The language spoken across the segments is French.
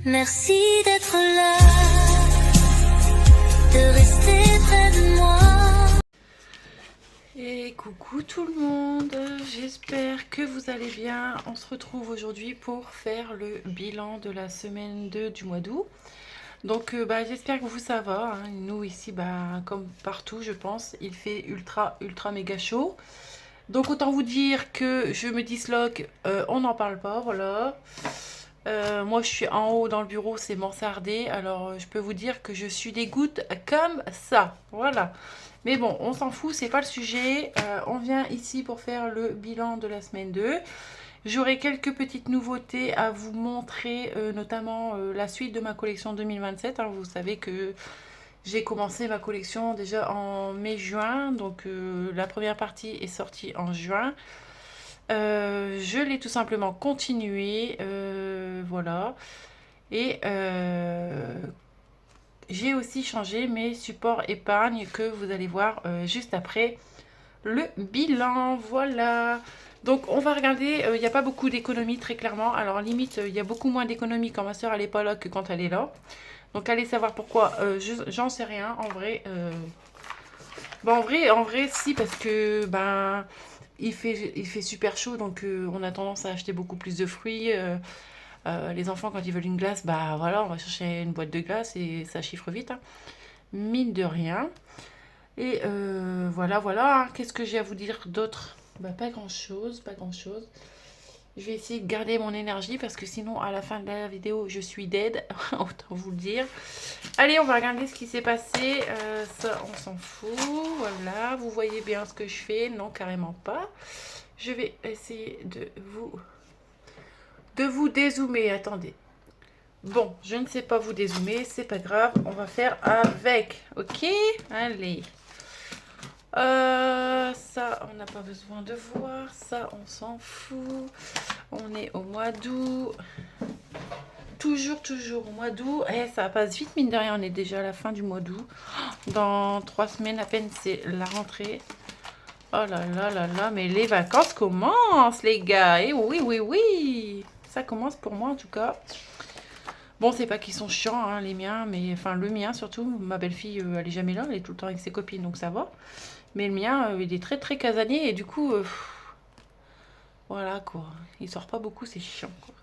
Merci d'être là, de rester près de moi. Et coucou tout le monde, j'espère que vous allez bien. On se retrouve aujourd'hui pour faire le bilan de la semaine 2 du mois d'août. Donc j'espère que vous ça va, hein. Nous ici, comme partout je pense, il fait ultra méga chaud. Donc autant vous dire que je me disloque, on n'en parle pas, voilà. Moi je suis en haut dans le bureau, c'est mansardé, alors je peux vous dire que je suis des gouttes comme ça, voilà. Mais bon, on s'en fout, c'est pas le sujet. On vient ici pour faire le bilan de la semaine 2. J'aurai quelques petites nouveautés à vous montrer, notamment la suite de ma collection 2027. Hein. Vous savez que j'ai commencé ma collection déjà en mai-juin, donc la première partie est sortie en juin. Je l'ai tout simplement continué, voilà. Et j'ai aussi changé mes supports épargne que vous allez voir juste après le bilan, voilà. Donc on va regarder, il n'y a pas beaucoup d'économies très clairement. Alors limite, il y a beaucoup moins d'économies quand ma soeur elle est pas là que quand elle est là. Donc allez savoir pourquoi, j'en sais rien en vrai. En vrai si, parce que il fait super chaud, donc on a tendance à acheter beaucoup plus de fruits. Les enfants quand ils veulent une glace, voilà, on va chercher une boîte de glace et ça chiffre vite, hein. Mine de rien. Et voilà. Hein. Qu'est-ce que j'ai à vous dire d'autre? Pas grand chose, pas grand chose. Je vais essayer de garder mon énergie parce que sinon à la fin de la vidéo je suis dead, autant vous le dire. Allez, on va regarder ce qui s'est passé. Ça on s'en fout, voilà. Vous voyez bien ce que je fais? Non, carrément pas. Je vais essayer de vous dézoomer, attendez. Bon, je ne sais pas vous dézoomer, c'est pas grave, on va faire avec, ok? Allez. Ça, on n'a pas besoin de voir. Ça, on s'en fout. On est au mois d'août. Toujours au mois d'août. Ça passe vite, mine de rien. On est déjà à la fin du mois d'août. Dans 3 semaines à peine, c'est la rentrée. Oh là là. Mais les vacances commencent, les gars. Et oui. Ça commence pour moi, en tout cas. Bon, c'est pas qu'ils sont chiants, hein, les miens. Mais enfin, le mien, surtout. Ma belle-fille, elle est jamais là. Elle est tout le temps avec ses copines, donc ça va. Mais le mien, il est très casanier et du coup, voilà quoi. Il sort pas beaucoup, c'est chiant quoi.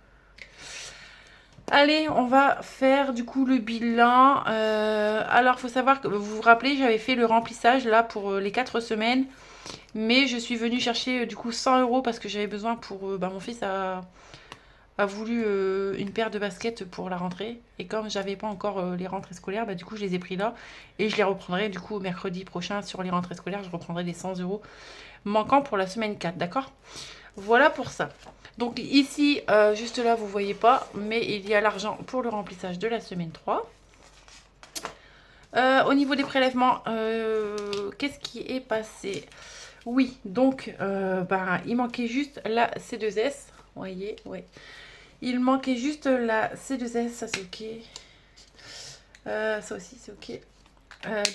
Allez, on va faire du coup le bilan. Alors, faut savoir que vous vous rappelez, j'avais fait le remplissage là pour les 4 semaines. Mais je suis venue chercher du coup 100 € parce que j'avais besoin pour... mon fils a voulu une paire de baskets pour la rentrée. Et comme j'avais pas encore les rentrées scolaires, du coup je les ai pris là. Et je les reprendrai du coup mercredi prochain sur les rentrées scolaires. Je reprendrai les 100 € manquants pour la semaine 4, d'accord? Voilà pour ça. Donc ici, juste là, vous voyez pas, mais il y a l'argent pour le remplissage de la semaine 3. Au niveau des prélèvements, qu'est-ce qui est passé? Oui, donc il manquait juste la C2S. Vous voyez, ouais. Il manquait juste la C2S, ça c'est ok. Ça aussi c'est ok.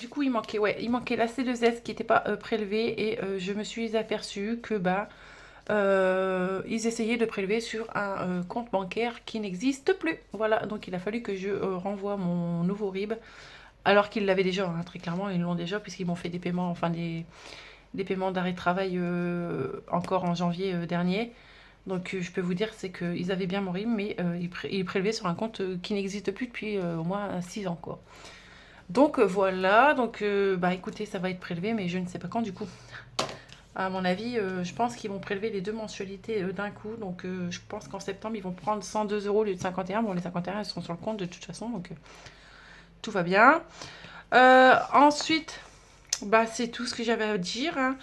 Du coup il manquait la C2S qui n'était pas prélevée et je me suis aperçue que ils essayaient de prélever sur un compte bancaire qui n'existe plus. Voilà, donc il a fallu que je renvoie mon nouveau RIB alors qu'ils l'avaient déjà, hein, très clairement ils l'ont déjà puisqu'ils m'ont fait des paiements, enfin des paiements d'arrêt de travail encore en janvier dernier. Donc je peux vous dire c'est qu'ils avaient bien mon RIB mais ils prélevaient sur un compte qui n'existe plus depuis au moins 6 ans quoi. Donc voilà, donc écoutez ça va être prélevé mais je ne sais pas quand du coup. À mon avis je pense qu'ils vont prélever les 2 mensualités d'un coup. Donc je pense qu'en septembre ils vont prendre 102 € au lieu de 51. Bon les 51 elles seront sur le compte de toute façon donc tout va bien. Ensuite c'est tout ce que j'avais à dire, hein.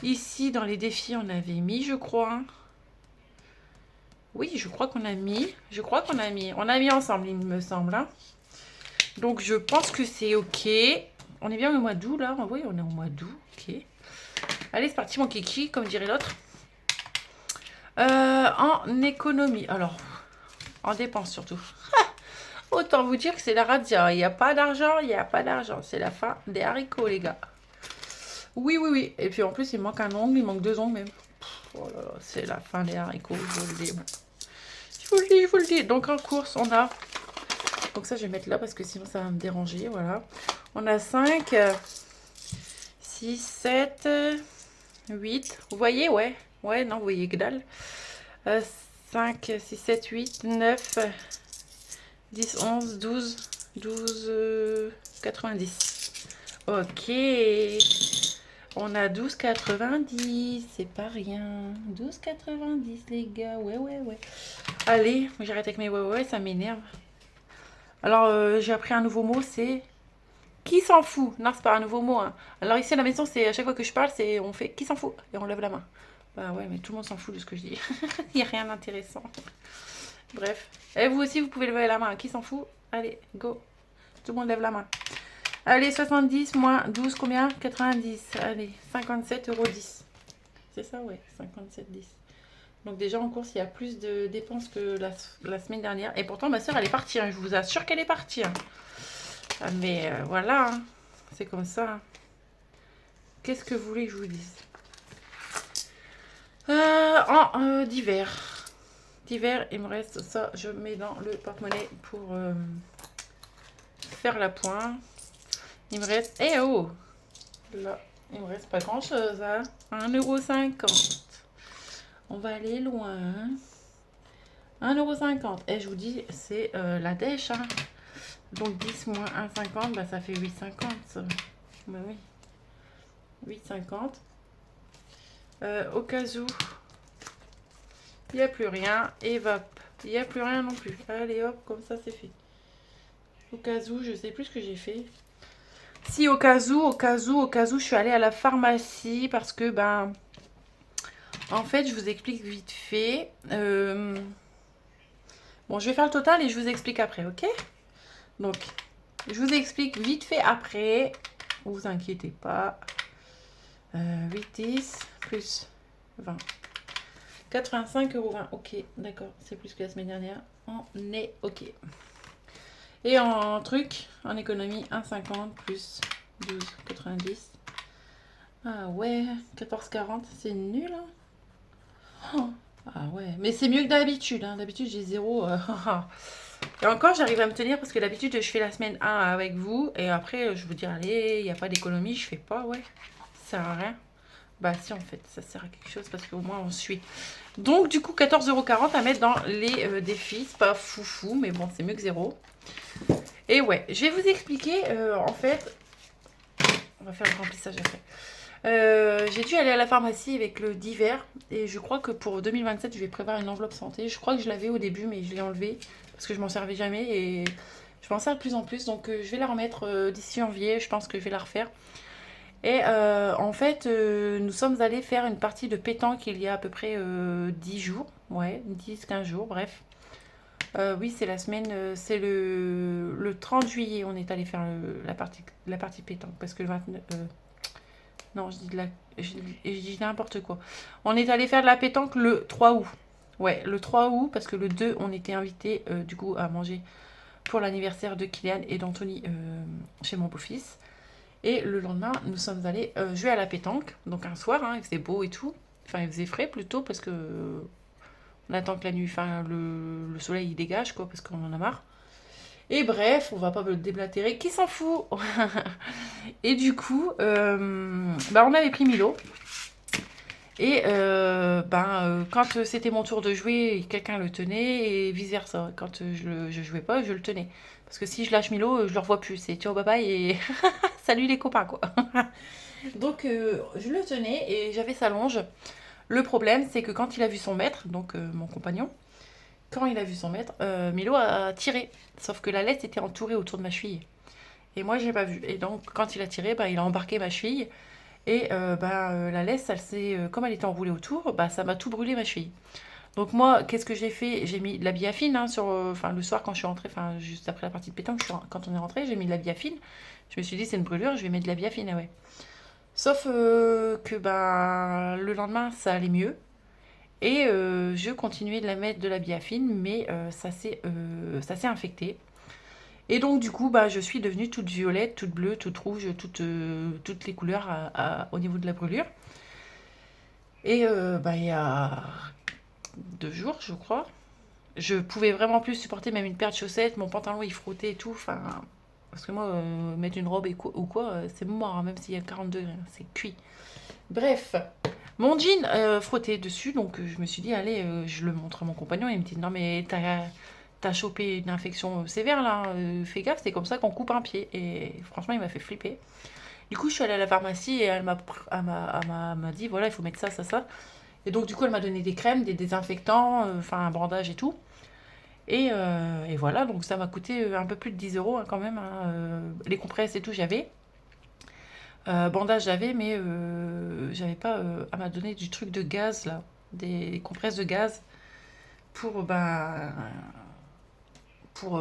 Ici dans les défis on avait mis je crois, hein. Oui, je crois qu'on a mis. On a mis ensemble, il me semble, hein. Donc, je pense que c'est ok. On est bien au mois d'août, là. Oui, on est au mois d'août. Ok. Allez, c'est parti, mon kiki, comme dirait l'autre. En économie. Alors, en dépenses surtout. Autant vous dire que c'est la radia. Il n'y a pas d'argent, C'est la fin des haricots, les gars. Oui. Et puis, en plus, il manque un ongle. Il manque 2 ongles, même. Oh là là, c'est la fin des haricots, je vous le dis. Je vous le dis. Donc en course, on a Donc ça, je vais mettre là parce que sinon, ça va me déranger. Voilà. On a 5, 6, 7, 8. Vous voyez, ouais. Ouais, non, vous voyez que dalle. 5, 6, 7, 8, 9, 10, 11, 12, 12, 90. Ok. On a 12,90. C'est pas rien. 12,90, les gars. Ouais, ouais, ouais. Allez, j'arrête avec mes ouais, ouais, ça m'énerve. Alors, j'ai appris un nouveau mot, c'est qui s'en fout. Non, c'est pas un nouveau mot. Hein. Alors ici à la maison, c'est à chaque fois que je parle, c'est on fait qui s'en fout et on lève la main. Bah ouais, mais tout le monde s'en fout de ce que je dis. Il n'y a rien d'intéressant. Bref. Et vous aussi, vous pouvez lever la main. Qui s'en fout? Allez, go. Tout le monde lève la main. Allez, 70 moins 12, combien? 90. Allez, 57,10 €. C'est ça, ouais, 57,10. Donc déjà en course, il y a plus de dépenses que la semaine dernière. Et pourtant, ma soeur, elle est partie. Hein. Je vous assure qu'elle est partie. Hein. Ah, mais voilà, hein. C'est comme ça. Hein. Qu'est-ce que vous voulez que je vous dise? D'hiver. D'hiver, il me reste ça. Je mets dans le porte-monnaie pour faire la pointe. Il me reste... Eh oh! Là, il me reste pas grand-chose. Hein. 1,50 €. On va aller loin. 1,50 €. Et je vous dis, c'est la dèche. Hein. Donc 10 moins 1,50, bah, ça fait 8,50. Bah oui. 8,50. Au cas où, il n'y a plus rien. Et hop, il n'y a plus rien non plus. Allez hop, comme ça c'est fait. Au cas où, je sais plus ce que j'ai fait. Si au cas où, je suis allée à la pharmacie parce que, ben, en fait, je vous explique vite fait. Bon, je vais faire le total et je vous explique après, ok? Donc, je vous explique vite fait après. Vous inquiétez pas. 8, 10 plus 20. 85,20 €. Ok, d'accord. C'est plus que la semaine dernière. On est ok. Et en truc, en économie, 1,50 plus 12,90. Ah ouais, 14,40. C'est nul. Hein. Oh, ah ouais, mais c'est mieux que d'habitude. Hein. D'habitude, j'ai 0. Et encore, j'arrive à me tenir parce que d'habitude, je fais la semaine 1 avec vous. Et après, je vous dis, allez, il n'y a pas d'économie, je fais pas, ouais. Ça sert à rien. Bah si, en fait, ça sert à quelque chose parce qu'au moins, on suit. Donc, du coup, 14,40 € à mettre dans les défis. C'est pas foufou, mais bon, c'est mieux que 0. Et ouais, je vais vous expliquer, en fait... On va faire le remplissage après. J'ai dû aller à la pharmacie avec le d'hiver. Et je crois que pour 2027, je vais prévoir une enveloppe santé. Je crois que je l'avais au début, mais je l'ai enlevée. Parce que je m'en servais jamais et je m'en sers de plus en plus. Donc je vais la remettre d'ici janvier. Je pense que je vais la refaire. Et en fait, nous sommes allés faire une partie de pétanque il y a à peu près 10 jours. Ouais, 10-15 jours, bref. Oui, c'est la semaine, c'est le 30 juillet, on est allé faire la partie pétanque. Parce que le 29... non, je dis n'importe quoi. On est allé faire de la pétanque le 3 août. Ouais, le 3 août, parce que le 2, on était invités du coup à manger pour l'anniversaire de Kylian et d'Anthony chez mon beau-fils. Et le lendemain, nous sommes allés jouer à la pétanque. Donc un soir, hein, il faisait beau et tout. Enfin, il faisait frais plutôt parce que on attend que la nuit, enfin le soleil il dégage quoi, parce qu'on en a marre. Et bref, on va pas me déblatérer, qui s'en fout. Et du coup, on avait pris Milo. Et quand c'était mon tour de jouer, quelqu'un le tenait et vice versa. Quand je jouais pas, je le tenais. Parce que si je lâche Milo, je le revois plus. C'est ciao bye bye et salut les copains quoi. Donc je le tenais et j'avais sa longe. Le problème c'est que quand il a vu son maître, donc mon compagnon, quand il a vu son maître, Milo a tiré. Sauf que la laisse était entourée autour de ma cheville. Et moi j'ai pas vu. Et donc quand il a tiré, il a embarqué ma cheville. Et la laisse, comme elle était enroulée autour, ça m'a tout brûlé ma cheville. Donc moi, qu'est-ce que j'ai fait? J'ai mis de la biafine hein, le soir quand je suis rentrée, juste après la partie de pétanque, quand on est rentré, j'ai mis de la biafine. Je me suis dit c'est une brûlure, je vais mettre de la biafine, ah ouais. Sauf que le lendemain, ça allait mieux. Et je continuais de la mettre de la biafine, mais ça s'est infecté. Et donc du coup, je suis devenue toute violette, toute bleue, toute rouge, toutes les couleurs au niveau de la brûlure. Et il y a 2 jours, je crois, je pouvais vraiment plus supporter même une paire de chaussettes, mon pantalon il frottait et tout, enfin, parce que moi, mettre une robe ou quoi, c'est mort, hein, même s'il y a 40 degrés, hein, c'est cuit. Bref, mon jean frottait dessus, donc je me suis dit, allez, je le montre à mon compagnon, il me dit, non mais t'as chopé une infection sévère là, fais gaffe, c'est comme ça qu'on coupe un pied. Et franchement, il m'a fait flipper. Du coup, je suis allée à la pharmacie et elle m'a dit, voilà, il faut mettre ça, ça, ça. Et donc, du coup, elle m'a donné des crèmes, des désinfectants, enfin un bandage et tout. Et voilà, donc ça m'a coûté un peu plus de 10 euros hein, quand même, hein. Les compresses et tout, j'avais. Bandage, j'avais, mais j'avais pas. Elle m'a donné du truc de gaz, là. Des compresses de gaz pour, ben, pour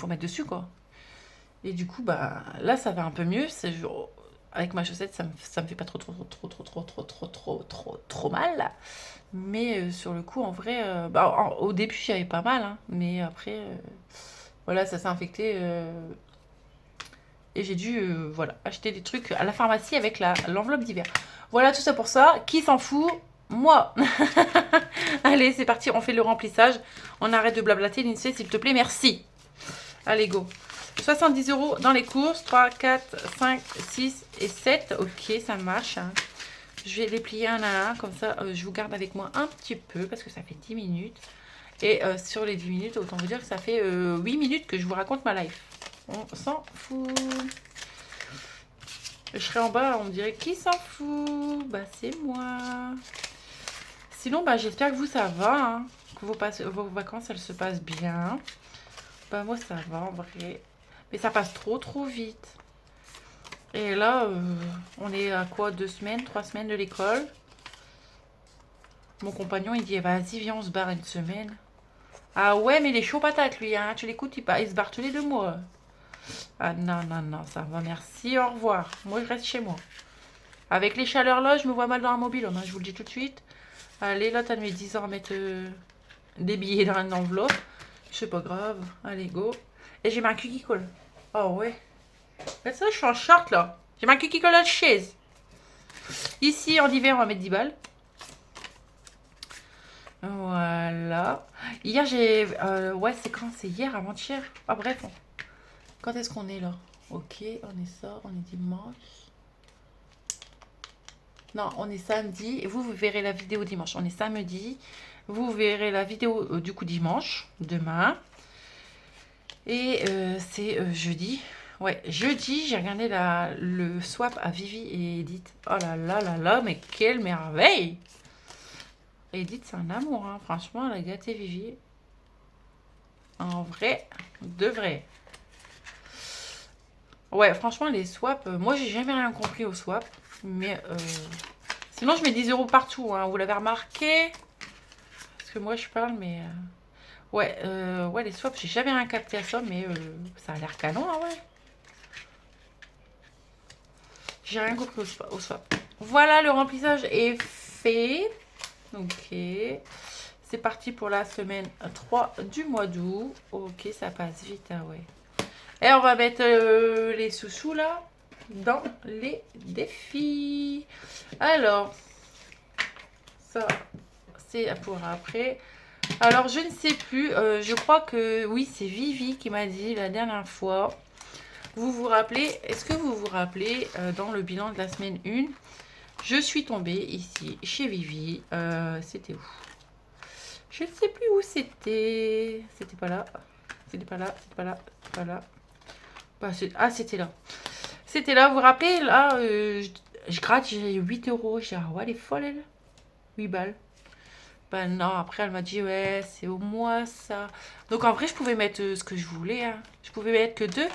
mettre dessus, quoi. Et du coup, bah, là, ça va un peu mieux. Avec ma chaussette, ça me fait pas trop mal. Mais sur le coup, en vrai, au début, j'y avais pas mal, hein, mais après, voilà, ça s'est infecté. Et j'ai dû, voilà, acheter des trucs à la pharmacie avec l'enveloppe d'hiver. Voilà, tout ça pour ça. Qui s'en fout? Moi. Allez, c'est parti, on fait le remplissage. On arrête de blablater, Lindsay, s'il te plaît, merci. Allez, go. 70 euros dans les courses. 3, 4, 5, 6 et 7. Ok, ça marche, hein. Je vais les plier un à un, comme ça je vous garde avec moi un petit peu, parce que ça fait 10 minutes. Et sur les 10 minutes, autant vous dire que ça fait 8 minutes que je vous raconte ma life. On s'en fout. Je serai en bas, on me dirait qui s'en fout? Bah c'est moi. Sinon, bah j'espère que vous ça va, hein, que vos vacances elles se passent bien. Bah moi ça va en vrai. Mais ça passe trop vite. Et là, on est à quoi? 2 semaines, 3 semaines de l'école. Mon compagnon, il dit, vas-y, viens, on se barre une semaine. Ah ouais, mais il est chaud patate, lui, hein. Tu l'écoutes, il se barre tous les 2 mois. Ah non, non, non, ça va, merci, au revoir. Moi, je reste chez moi. Avec les chaleurs là, je me vois mal dans un mobile, hein, je vous le dis tout de suite. Allez, là, t'as mis 10 ans à mettre des billets dans une enveloppe. C'est pas grave. Allez, go. Et j'ai ma cul qui colle. Oh ouais. Ça, je suis en short là. J'ai ma cul qui colle à la chaise. Ici, en hiver, on va mettre 10 balles. Voilà. Hier, j'ai... ouais, c'est quand? C'est hier, avant-hier. Ah, bref. Quand est-ce qu'on est là? Ok, on est ça, on est dimanche. Non, on est samedi. Et vous verrez la vidéo dimanche. On est samedi. Vous verrez la vidéo du coup dimanche, demain. Et c'est jeudi. Ouais, jeudi, j'ai regardé le swap à Vivi et Edith. Oh là là là là, mais quelle merveille! Edith, c'est un amour, hein. Franchement, elle a gâté Vivi. En vrai, de vrai. Ouais, franchement, les swaps, moi, j'ai jamais rien compris aux swaps. Mais sinon, je mets 10 euros partout, hein. Vous l'avez remarqué? Parce que moi, je parle, mais... Ouais, ouais, les swaps, j'ai jamais rien capté à ça, mais ça a l'air canon, hein, ouais. J'ai rien compris au swap. Voilà, le remplissage est fait. Ok. C'est parti pour la semaine 3 du mois d'août. Ok, ça passe vite, ah ouais. Et on va mettre les sous-sous là dans les défis. Alors, ça, c'est pour après. Alors, je ne sais plus. Je crois que oui, c'est Vivi qui m'a dit la dernière fois. Vous vous rappelez, est-ce que vous vous rappelez dans le bilan de la semaine 1, je suis tombée ici chez Vivi. C'était où? Je ne sais plus où c'était. C'était pas là. C'était pas là. C'était pas là. C'était pas là. Bah, ah, c'était là. C'était là. Vous vous rappelez, là, je gratte, j'ai 8 euros. J'ai dit, ah ouais, elle est folle, elle. 8 balles. Bah non, après, elle m'a dit, ouais, c'est au mois, ça. Donc, en vrai, je pouvais mettre ce que je voulais. Hein. Je pouvais mettre que 2,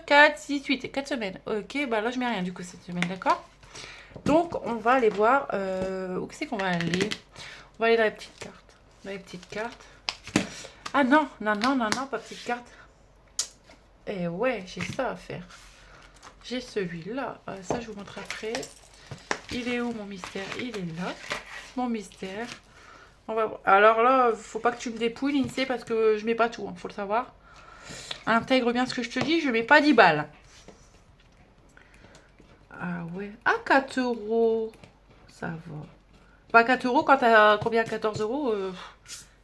4, 6, 8. 4 semaines. Ok, bah là, je mets rien du coup cette semaine, d'accord? Donc, on va aller voir. Où c'est qu'on va aller? On va aller dans les petites cartes. Dans les petites cartes. Ah non, non, non, non, non, pas petite carte. Eh ouais, j'ai ça à faire. J'ai celui-là. Ça, je vous montre après. Il est où mon mystère? Il est là. Mon mystère. On va voir. Alors là, faut pas que tu me dépouilles, Lindsay, parce que je mets pas tout, hein, faut le savoir. Intègre bien ce que je te dis, je mets pas 10 balles. Ah ouais. Ah, 4 euros. Ça va. Pas 4 euros quand t'as combien? 14 euros.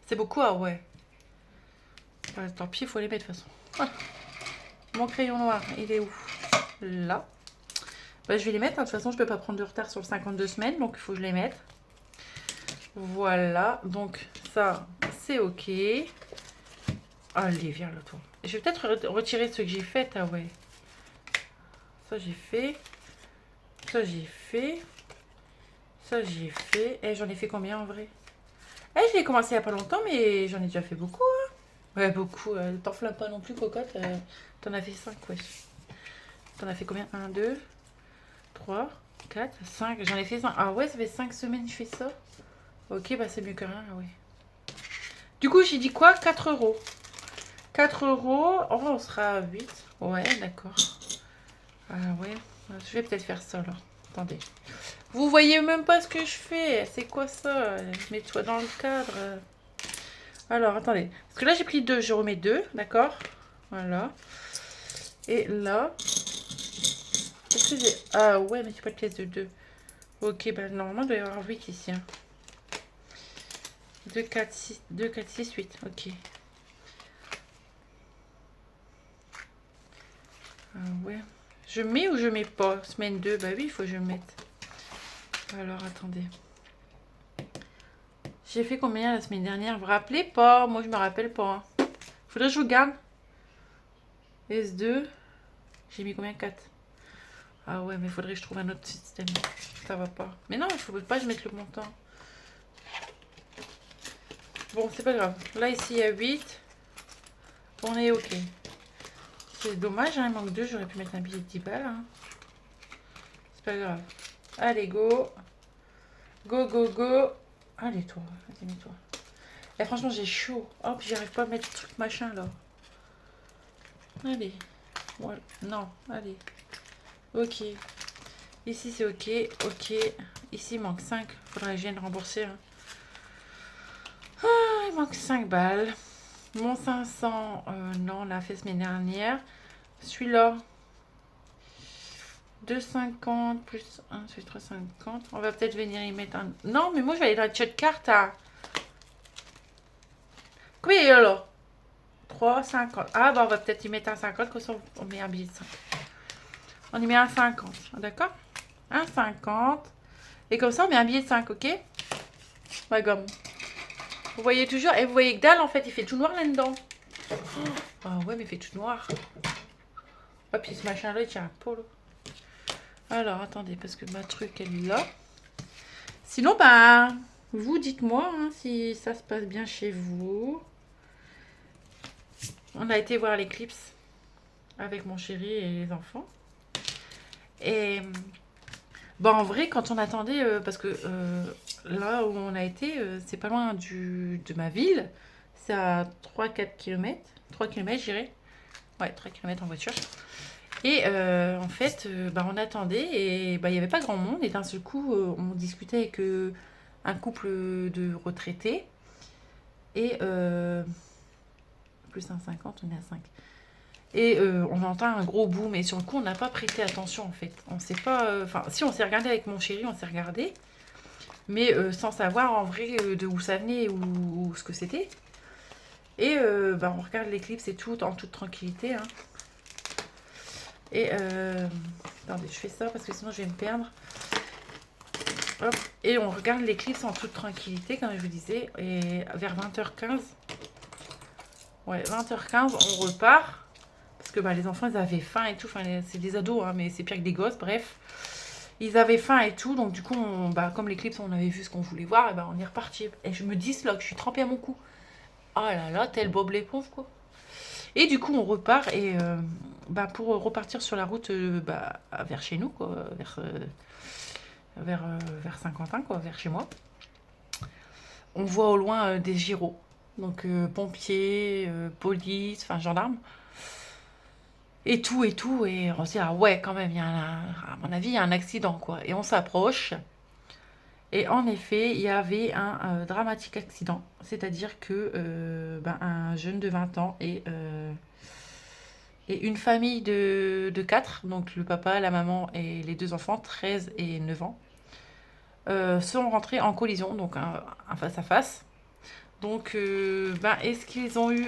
C'est beaucoup, ah ouais. Bah, tant pis, il faut les mettre de toute façon. Ah, mon crayon noir, il est où? Là. Bah, je vais les mettre, hein. De toute façon, je peux pas prendre de retard sur le 52 semaines, donc il faut que je les mette. Voilà, donc ça, c'est ok. Allez, viens là, toi. Je vais peut-être retirer ce que j'ai fait, ah ouais. Ça, j'ai fait. Ça, j'ai fait. Ça, j'ai fait. Et j'en ai fait combien en vrai? Eh, je l'ai commencé il n'y a pas longtemps, mais j'en ai déjà fait beaucoup, hein. Ouais, beaucoup. T'enflammes pas non plus, cocotte. T'en as fait 5, ouais. T'en as fait combien? 1, 2, 3, 4, 5. J'en ai fait 5. Ah ouais, ça fait 5 semaines que je fais ça. Ok, bah c'est mieux que rien, ah ouais. Du coup, j'ai dit quoi? 4 euros. 4 euros. En vrai, on sera à 8. Ouais, d'accord. Ah ouais. Je vais peut-être faire ça, là. Attendez. Vous voyez même pas ce que je fais. C'est quoi ça? Mets-toi dans le cadre. Alors, attendez. Parce que là, j'ai pris 2. Je remets 2. D'accord? Voilà. Et là... Est-ce que j'ai... Ah ouais, mais j'ai pas de pièce de 2. Ok, bah normalement, il doit y avoir 8 ici. Hein. 2, 4, 6, 2, 4, 6, 8. Ok. Ah ouais. Je mets ou je mets pas? Semaine 2, bah oui, il faut que je mette. Alors, attendez. J'ai fait combien la semaine dernière? Vous vous rappelez pas? Moi, je me rappelle pas. Hein. Faudrait que je regarde. S2. J'ai mis combien? 4. Ah ouais, mais il faudrait que je trouve un autre système. Ça va pas. Mais non, il faut pas que je mette le montant. Bon, c'est pas grave. Là, ici, il y a 8. On est ok. C'est dommage, hein, il manque 2. J'aurais pu mettre un billet de 10 balles. Hein. C'est pas grave. Allez, go. Go, go, go. Allez, toi. Vas-y, mets-toi. Et franchement, j'ai chaud. Hop, j'arrive pas à mettre le truc machin, là. Allez. Voilà. Non, allez. Ok. Ici, c'est ok. Ok. Ici, il manque 5. Faudrait que je vienne rembourser. Hein. Ah, il manque 5 balles. Mon 500, non, on l'a fait semaine dernière. Celui-là, 2,50 plus 1, c'est 3,50. On va peut-être venir y mettre un... Non, mais moi, je vais aller dans la chat carte à... Combien il y a là? 3,50. Ah, bah, on va peut-être y mettre un 50, comme ça, on met un billet de 5. On y met un 50, d'accord? Un 50. Et comme ça, on met un billet de 5, ok? Ma gomme. Vous voyez toujours? Et vous voyez que dalle, en fait, il fait tout noir là-dedans. Ah ouais, mais il fait tout noir. Ah, puis ce machin-là, il tient un polo. Alors, attendez, parce que ma truc, elle est là. Sinon, ben, vous dites-moi hein, si ça se passe bien chez vous. On a été voir l'éclipse avec mon chéri et les enfants. Et ben, en vrai, quand on attendait, parce que là où on a été, c'est pas loin de ma ville. C'est à 3-4 km. 3 km, j'irais. Ouais, 3 km en voiture. Et en fait, bah, on attendait et bah, il n'y avait pas grand monde. Et d'un seul coup, on discutait avec un couple de retraités. Et plus un 50, on est à 5. Et on entend un gros boom. Et sur le coup, on n'a pas prêté attention en fait. On sait pas. Enfin, si on s'est regardé avec mon chéri, on s'est regardé. Mais sans savoir en vrai de où ça venait ou ce que c'était. Et bah, on regarde l'éclipse et tout en toute tranquillité. Hein. Et attendez, je fais ça parce que sinon je vais me perdre. Hop. Et on regarde l'éclipse en toute tranquillité, comme je vous disais. Et vers 20h15, ouais, 20h15, on repart. Parce que bah, les enfants, ils avaient faim et tout. Enfin, c'est des ados, hein, mais c'est pire que des gosses, bref. Ils avaient faim et tout. Donc, du coup, bah, comme l'éclipse, on avait vu ce qu'on voulait voir. Et bah, on est reparti. Et je me disloque, je suis trempée à mon cou. Oh là là, tel Bob l'éponge, quoi. Et du coup, on repart et bah, pour repartir sur la route bah, vers chez nous, quoi, vers Saint-Quentin, quoi, vers chez moi. On voit au loin des gyros, donc pompiers, police, enfin gendarmes, et tout, et on se dit, ah ouais, quand même, à mon avis, il y a un accident, quoi. Et on s'approche, et en effet, il y avait un dramatique accident, c'est-à-dire que ben, un jeune de 20 ans et une famille de 4, donc le papa, la maman et les 2 enfants, 13 et 9 ans, sont rentrés en collision, donc un face à face. Donc, ben, est-ce qu'ils ont eu...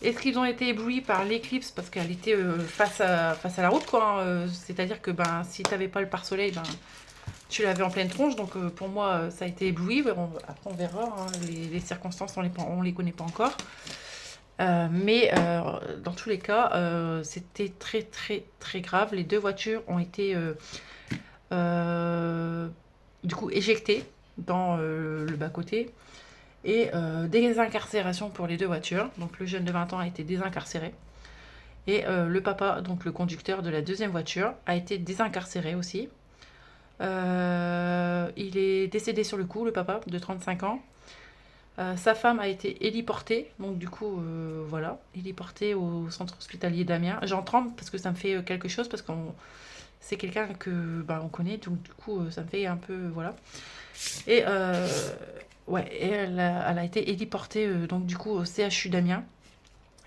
est-ce qu'ils ont été éblouis par l'éclipse parce qu'elle était face à la route, quoi, hein. C'est-à-dire que ben, si tu n'avais pas le pare-soleil, ben, tu l'avais en pleine tronche. Donc pour moi, ça a été ébloui. Mais après, on verra. Hein. Les circonstances, on les connaît pas encore. Mais dans tous les cas, c'était très très très grave. Les deux voitures ont été du coup éjectées dans le bas-côté. Et désincarcération pour les deux voitures. Donc le jeune de 20 ans a été désincarcéré. Et le papa, donc le conducteur de la deuxième voiture, a été désincarcéré aussi. Il est décédé sur le coup, le papa, de 35 ans. Sa femme a été héliportée. Donc du coup, voilà, héliportée au centre hospitalier d'Amiens. J'en tremble parce que ça me fait quelque chose, parce que c'est quelqu'un que on connaît. Donc du coup, ça me fait un peu... Voilà. Et... ouais, et elle a été héliportée donc du coup au CHU d'Amiens.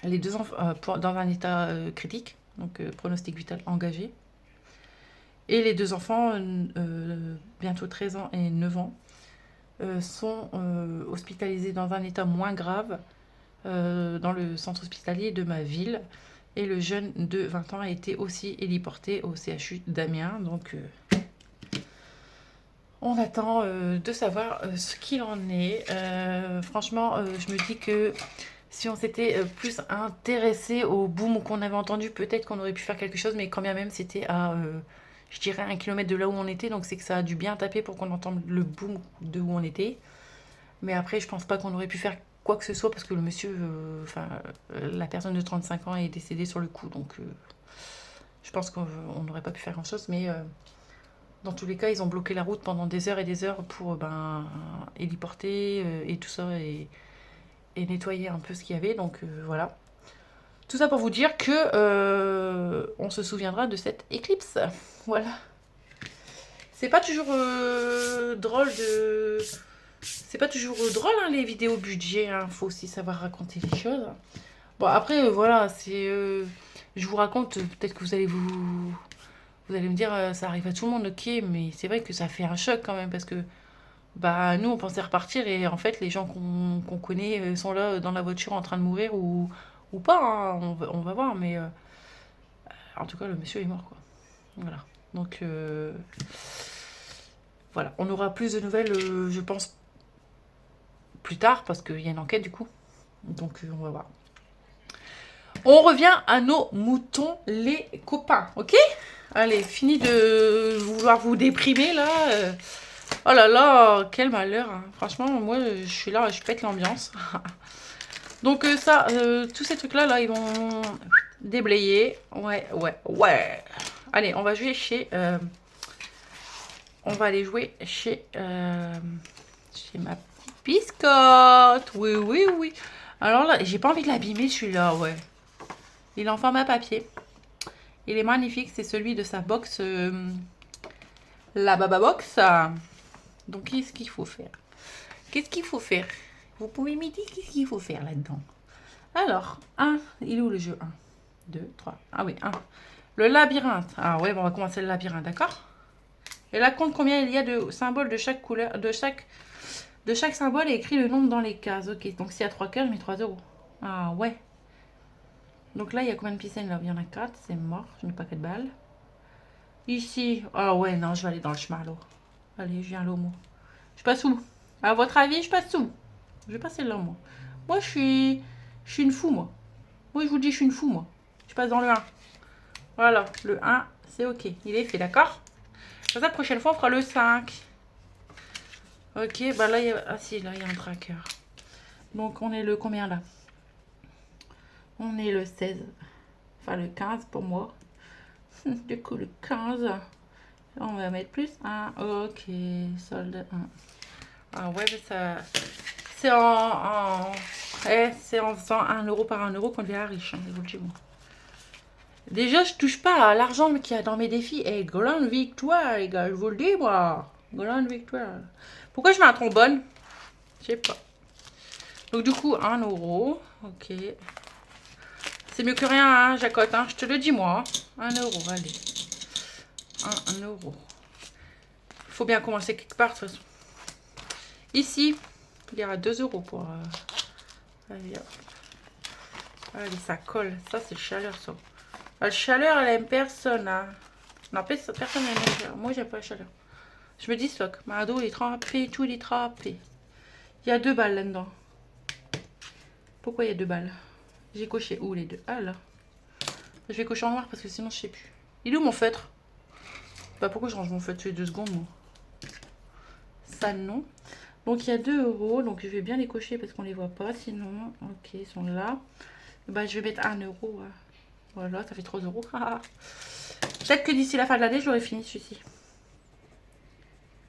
Les deux enfants dans un état critique, donc pronostic vital engagé. Et les deux enfants, bientôt 13 ans et 9 ans, sont hospitalisés dans un état moins grave dans le centre hospitalier de ma ville. Et le jeune de 20 ans a été aussi héliporté au CHU d'Amiens. Donc on attend de savoir ce qu'il en est. Franchement, je me dis que si on s'était plus intéressé au boom qu'on avait entendu, peut-être qu'on aurait pu faire quelque chose. Mais quand bien même, c'était à, je dirais, 1 kilomètre de là où on était. Donc c'est que ça a dû bien taper pour qu'on entende le boom de où on était. Mais après, je pense pas qu'on aurait pu faire quoi que ce soit parce que le monsieur, la personne de 35 ans est décédée sur le coup. Donc je pense qu'on n'aurait pas pu faire grand-chose. Mais... dans tous les cas, ils ont bloqué la route pendant des heures et des heures pour héliporter et tout ça et nettoyer un peu ce qu'il y avait. Donc voilà. Tout ça pour vous dire que on se souviendra de cette éclipse. Voilà. C'est pas toujours drôle de... C'est pas toujours drôle hein, les vidéos budget. Hein. Faut aussi savoir raconter les choses. Bon après voilà, c'est... je vous raconte, peut-être que vous allez me dire, ça arrive à tout le monde, ok, mais c'est vrai que ça fait un choc quand même, parce que bah nous, on pensait repartir, et en fait, les gens qu'on connaît sont là dans la voiture en train de mourir, ou pas, hein, on va voir, mais en tout cas, le monsieur est mort, quoi. Voilà. Donc, voilà. On aura plus de nouvelles, je pense, plus tard, parce qu'il y a une enquête, du coup. Donc, on va voir. On revient à nos moutons, les copains, ok? Allez, fini de vouloir vous déprimer, là. Oh là là, quel malheur. Hein. Franchement, moi, je suis là, je pète l'ambiance. Donc ça, tous ces trucs-là, là, ils vont déblayer. Ouais. Allez, on va jouer chez... on va aller jouer chez ma biscotte. Oui. Alors là, j'ai pas envie de l'abîmer, celui-là, ouais. Il est en format papier. Il est magnifique, c'est celui de sa box, la Baba Box. Donc, qu'est-ce qu'il faut faire? Vous pouvez me dire qu'est-ce qu'il faut faire là-dedans? Alors, il est où le jeu? 1, 2, 3. Ah oui, 1. Le labyrinthe. Ah ouais, bon, on va commencer le labyrinthe, d'accord? Et là, compte combien il y a de symboles de chaque couleur, de chaque symbole et écrit le nombre dans les cases. Ok, donc s'il y a 3 cases, je mets 3 euros. Ah ouais. Donc là, il y a combien de piscines là? Il y en a 4, c'est mort, je n'ai pas 4 balles. Ici, ah ouais, non, je vais aller dans le chemin là. Allez, je viens là, moi. Je passe où? À votre avis, je passe où? Je vais passer là, moi. Moi, je suis une fou, moi. Moi, je vous dis, je suis une fou, moi. Je passe dans le 1. Voilà, le 1, c'est ok. Il est fait, d'accord? Pour ça, la prochaine fois, on fera le 5. Ok, bah là, il y a... Ah si, là, il y a un tracker. Donc, on est le combien, là? On est le 16. Enfin, le 15 pour moi. Du coup, le 15. On va mettre plus 1. Ok, solde 1. Ah ouais, mais ça... C'est c'est en faisant 1 euro par 1 euro qu'on devient riche, hein, je vous le dis, moi. Déjà, je touche pas à l'argent qu'il y a dans mes défis. Et grande victoire, les gars, je vous le dis, moi. Grande victoire. Pourquoi je mets un trombone? Je sais pas. Donc, du coup, 1 euro. Ok. C'est mieux que rien, hein, Jacotte, hein, je te le dis, moi. 1 euro, allez. 1 euro. Il faut bien commencer quelque part, de toute façon. Ici, Il y a 2 euros pour... Allez, hop. Allez, ça colle. Ça, c'est le chaleur, ça. La chaleur, elle aime personne. Hein. Non, personne n'aime la chaleur. Moi, j'aime pas la chaleur. Je me dis stock. Ma dos, il est trempé. Tout, il est trempé. Il y a 2 balles là-dedans. Pourquoi il y a 2 balles? J'ai coché où les 2? Ah là. Je vais cocher en noir parce que sinon, je sais plus. Il est où mon feutre? Bah, pourquoi je range mon feutre tous les 2 secondes, moi? Ça, non. Donc, il y a 2 euros. Donc, je vais bien les cocher parce qu'on les voit pas. Sinon, ok, ils sont là. Bah, je vais mettre 1 euro. Voilà, ça fait 3 euros. Peut-être que d'ici la fin de l'année, j'aurai fini celui-ci.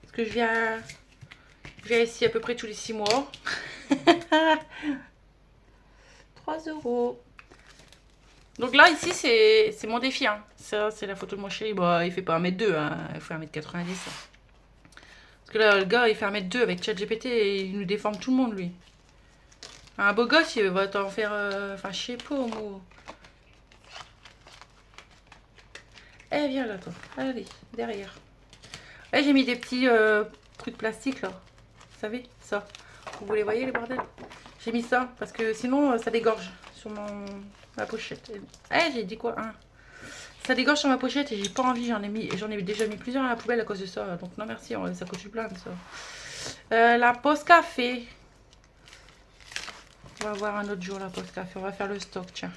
Parce que je viens ici à peu près tous les 6 mois. 3 euros. Donc là, ici, c'est mon défi. Hein. Ça, c'est la photo de mon chéri. Bah, il fait pas 1m2, hein. Il fait 1m90. Parce que là, le gars, il fait 1m2 avec ChatGPT et il nous déforme tout le monde, lui. Un beau gosse, il va t'en faire... Enfin, je sais pas, moi. Eh, viens là, toi. Allez, derrière. Eh, j'ai mis des petits trucs plastiques, là. Vous savez, ça. Vous les voyez, les bordels? J'ai mis ça, parce que sinon, ça dégorge sur ma pochette. Eh, j'ai dit quoi, hein? Ça dégorge sur ma pochette et j'ai pas envie. J'en ai déjà mis plusieurs à la poubelle à cause de ça. Donc, non, merci, ça coûte du plein, ça. La pause café. On va voir un autre jour la pause café. On va faire le stock, tiens.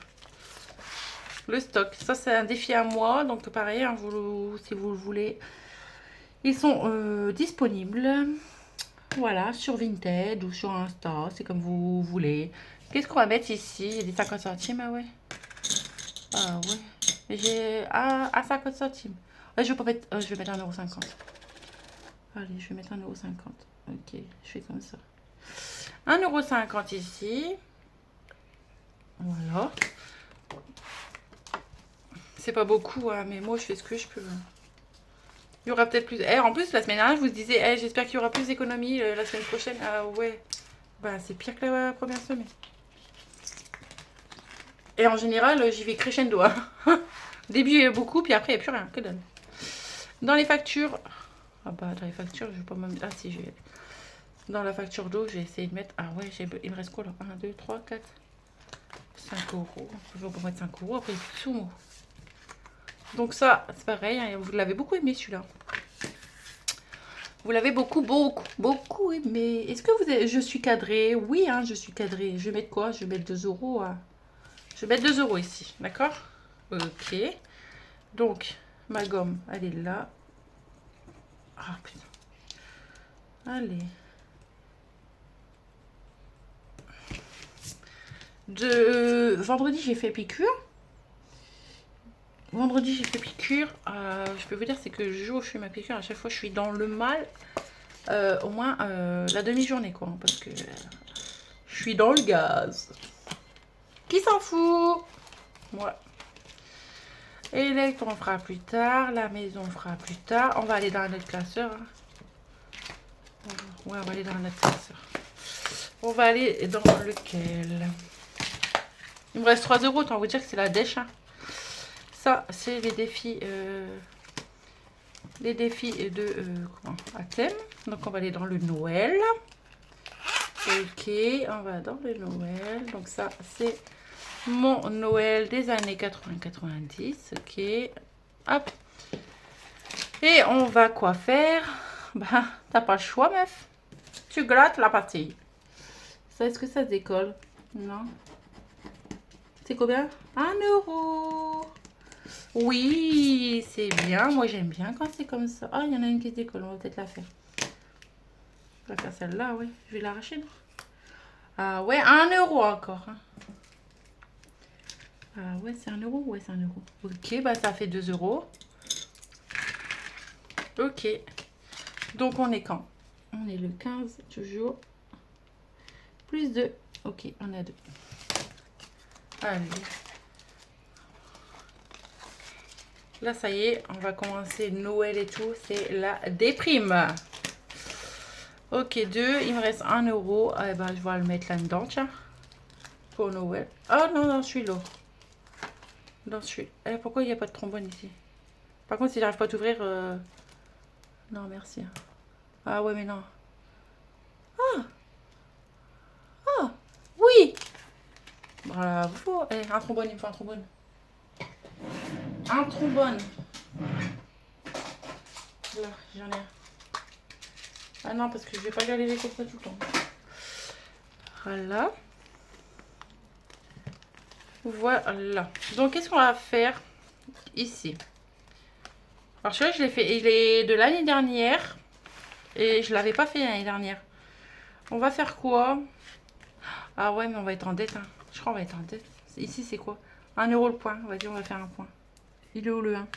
Le stock, ça c'est un défi à moi, donc pareil, hein, si vous le voulez, ils sont disponibles, voilà, sur Vinted ou sur Insta, c'est comme vous voulez. Qu'est-ce qu'on va mettre ici? Il y a des 50 centimes, ah ouais. Ah ouais, j'ai à 50 centimes. Ouais, je vais pas mettre, je vais mettre 1,50 €. Allez, je vais mettre 1,50 €. Ok, je fais comme ça. 1,50 € ici. Voilà. C'est pas beaucoup, hein, mais moi je fais ce que je peux. Il y aura peut-être plus. En plus, la semaine dernière, je vous disais, j'espère qu'il y aura plus d'économies la semaine prochaine. Ah ouais. Bah, c'est pire que la première semaine. Et en général, j'y vais crescendo. Hein. Au début, il y a beaucoup, puis après, il n'y a plus rien. Que donne. Dans les factures. Ah bah, dans les factures, je vais pas même. Ah si, je vais. Dans la facture d'eau, j'ai essayé de mettre. Ah ouais, il me reste quoi là? 1, 2, 3, 4, 5 €. Je vais pas mettre 5 €, après, c'est sous moi. Donc ça, c'est pareil, hein, vous l'avez beaucoup aimé celui-là. Vous l'avez beaucoup aimé. Est-ce que vous avez... Je suis cadrée? Oui, hein, je suis cadrée. Je vais mettre quoi? Je vais mettre 2 €. Hein. Je vais mettre 2 € ici, d'accord? Ok. Donc, ma gomme, elle est là. Ah, putain. Allez. Vendredi, j'ai fait piqûre. Vendredi, j'ai fait piqûre. Je peux vous dire, c'est que le jour où je fais ma piqûre, à chaque fois, je suis dans le mal. Au moins la demi-journée, quoi. Parce que je suis dans le gaz. Qui s'en fout? Moi. Et l'électron, on fera plus tard. La maison, on fera plus tard. On va aller dans un autre classeur. Hein. Ouais, on va aller dans un autre classeur. On va aller dans lequel? Il me reste 3 €. Autant vous dire que c'est la dèche. Hein. Ça, c'est les défis de à thème. Donc, on va aller dans le Noël. Ok, on va dans le Noël. Donc, ça, c'est mon Noël des années 80-90. Ok, hop. Et on va quoi faire? Bah, t'as pas le choix, meuf. Tu grattes la pastille. Ça, est-ce que ça se décolle? Non. C'est combien? 1 €. Oui, c'est bien. Moi, j'aime bien quand c'est comme ça. Ah, il y en a une qui se décolle. On va peut-être la faire. On va faire celle-là, oui. Je vais l'arracher, non? Ah ouais, 1 € encore. Hein. Ah ouais, c'est 1 €? Ouais, c'est 1 €. Ok, bah ça fait 2 €. Ok. Donc, on est quand? On est le 15, toujours. Plus 2. Ok, on a 2. Allez. Là, ça y est, on va commencer Noël et tout. C'est la déprime. Ok, 2. Il me reste 1 €. Eh ben, je vais le mettre là-dedans, tiens. Pour Noël. Oh non, non, celui-là. Dans celui. Pourquoi il n'y a pas de trombone ici? Par contre, si j'arrive pas à t'ouvrir... Non, merci. Ah ouais, mais non. Ah! Bravo. Eh, un trombone, il me faut un trombone. Un trombone. Là, j'en ai un. Ah non, parce que je vais pas galérer comme ça tout le temps. Voilà. Voilà. Donc, qu'est-ce qu'on va faire ici? Alors, celui-là, je l'ai fait. Il est de l'année dernière. Et je l'avais pas fait l'année dernière. On va faire quoi? Ah ouais, mais on va être en dette. Hein. Je crois qu'on va être en dette. Ici, c'est quoi? 1 euro le point. Vas-y, on va faire un point. Il est où le 1?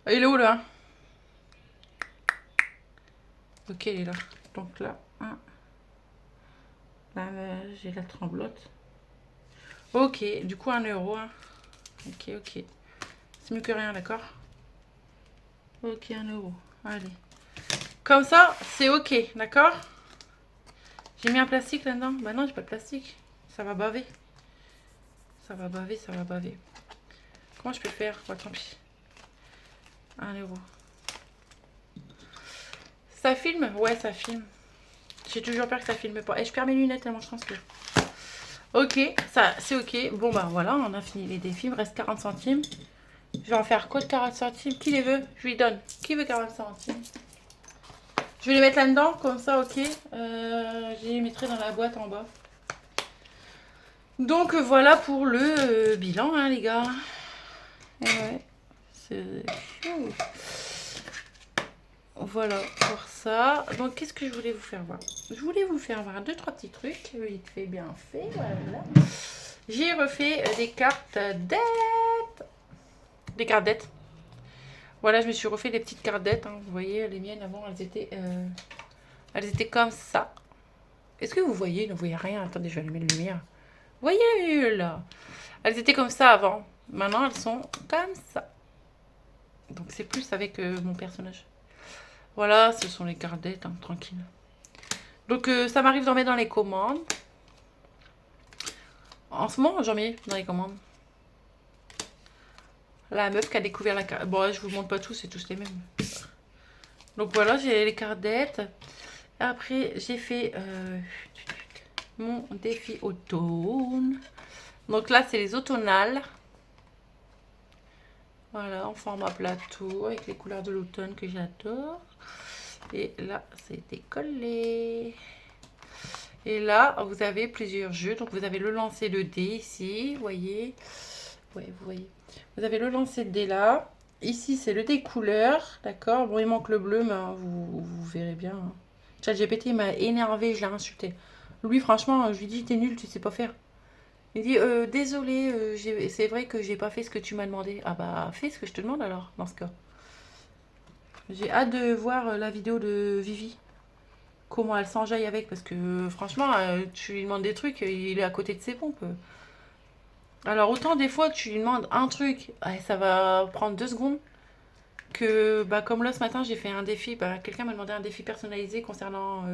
Il est où le 1? Ok, il est là. Donc là, 1. Là, j'ai la tremblote. Ok, du coup, 1 euro. Hein. Ok, ok. C'est mieux que rien, d'accord? Ok, 1 euro. Allez. Comme ça, c'est ok, d'accord? J'ai mis un plastique là-dedans. Bah non, j'ai pas de plastique. Ça va baver. Ça va baver, ça va baver. Comment je peux faire? Ouais, tant pis. 1 euro. Ça filme? Ouais, ça filme. J'ai toujours peur que ça filme pas. Et je perds mes lunettes tellement je transpire. Ok, ça c'est ok. Bon bah voilà, on a fini les défis. Il me reste 40 centimes. Je vais en faire quoi de 40 centimes? Qui les veut? Je lui donne. Qui veut 40 centimes? Je vais les mettre là-dedans, comme ça, ok. Je les mettrai dans la boîte en bas. Donc voilà pour le bilan, hein, les gars. Et ouais, c'est... Voilà pour ça. Donc qu'est-ce que je voulais vous faire voir? Je voulais vous faire voir 2-3 petits trucs. Vite fait, bien fait. Voilà. J'ai refait des cartes dettes. Des cartes dettes. Voilà, je me suis refait des petites cartes dettes. Hein. Vous voyez, les miennes avant, elles étaient comme ça. Est-ce que vous voyez? Ne voyez rien. Attendez, je vais allumer la lumière. Vous voyez là? Elles étaient comme ça avant. Maintenant, elles sont comme ça. Donc c'est plus avec mon personnage. Voilà, ce sont les cartes dettes, hein, tranquille. Donc ça m'arrive d'en mettre dans les commandes. En ce moment, j'en mets dans les commandes. La meuf qui a découvert la carte. Bon, je vous montre pas tous, c'est tous les mêmes. Donc voilà, j'ai les cartes dettes. Après, j'ai fait mon défi automne. Donc là, c'est les automnales. Voilà, en format plateau, avec les couleurs de l'automne que j'adore. Et là, c'est décollé. Et là, vous avez plusieurs jeux. Donc, vous avez le lancer de dés ici, vous voyez. Ouais, vous voyez. Vous avez le lancer de dés là. Ici, c'est le dé couleur, d'accord. Bon, il manque le bleu, mais hein, vous verrez bien. Hein. ChatGPT, il m'a énervé, je l'ai insulté. Lui, franchement, je lui dis, t'es nul, tu sais pas faire. Il dit, désolé, c'est vrai que j'ai pas fait ce que tu m'as demandé. Ah bah, fais ce que je te demande alors, dans ce cas. J'ai hâte de voir la vidéo de Vivi. Comment elle s'enjaille avec, parce que franchement, tu lui demandes des trucs, il est à côté de ses pompes. Alors autant des fois tu lui demandes un truc, ça va prendre 2 secondes, que bah, comme là ce matin j'ai fait un défi, bah, quelqu'un m'a demandé un défi personnalisé concernant